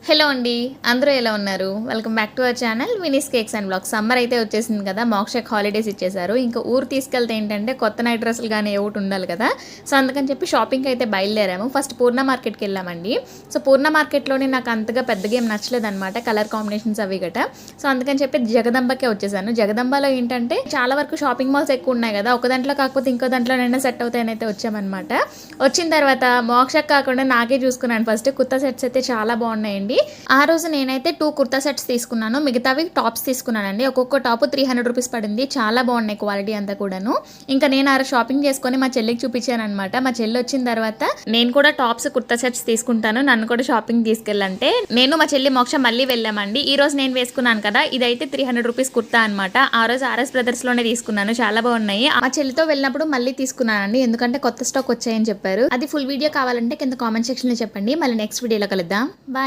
Hello అండి, అందరూ ఎలా ఉన్నారు? Welcome back to our channel Vini's cakes and blogs. Summer అయితే వచ్చేసింది కదా, మోక్షకి హాలిడేస్ ఇచ్చేసారు. ఇంకా ఊరు తీసుకెళ్తే ఏంటంటే కొత్త నైట్ డ్రెస్సులు కానీ ఒకటి ఉండాలి కదా. సో అందుకని చెప్పి షాపింగ్కి అయితే బయలుదేరాము. ఫస్ట్ పూర్ణ మార్కెట్కి వెళ్ళామండి. సో పూర్ణ మార్కెట్లోనే నాకు అంతగా పెద్దగా ఏం నచ్చలేదు అనమాట, కలర్ కాంబినేషన్స్ అవి గట. సో అందుకని చెప్పి జగదంబకే వచ్చేసాను. జగదంబలో ఏంటంటే చాలా వరకు షాపింగ్ మాల్స్ ఎక్కువ ఉన్నాయి కదా, ఒక దాంట్లో కాకపోతే ఇంకో దాంట్లోనైనా సెట్ అవుతాయని అయితే వచ్చామన్నమాట. వచ్చిన తర్వాత మోక్షకు కాకుండా నాకే చూసుకున్నాను ఫస్ట్. కుర్తా సెట్స్ అయితే చాలా బాగున్నాయండి. ఆ రోజు నేనైతే 2 కుర్తా సెట్స్ తీసుకున్నాను, మిగతావి టాప్స్ తీసుకున్నానండి. ఒక్కొక్క టాప్ 300 రూపీస్ పడింది. చాలా బాగున్నాయి క్వాలిటీ అంతా కూడాను. ఇంకా నేను ఆ షాపింగ్ చేసుకొని మా చెల్లికి చూపించాను అనమాట. మా చెల్లి వచ్చిన తర్వాత నేను కూడా టాప్స్ కుర్తా సెట్స్ తీసుకుంటాను, నన్ను కూడా షాపింగ్ తీసుకెళ్ళంటే నేను మా చెల్లి మోక్ష మళ్ళీ వెళ్ళామండి. ఈ రోజు నేను వేసుకున్నాను కదా, ఇదైతే 300 రూపీస్ కుర్తా అనమాట. ఆ రోజు ఆర్ఎస్ బ్రదర్స్ లోనే తీసుకున్నాను, చాలా బాగున్నాయి. మా చెల్లితో వెళ్ళినప్పుడు మళ్ళీ తీసుకున్నానండి, ఎందుకంటే కొత్త స్టాక్ వచ్చాయని చెప్పారు. అది ఫుల్ వీడియో కావాలంటే కింద కామెంట్ సెక్షన్ లో చెప్పండి. మళ్ళీ నెక్స్ట్ వీడియోలో కలుద్దాం. బాయ్.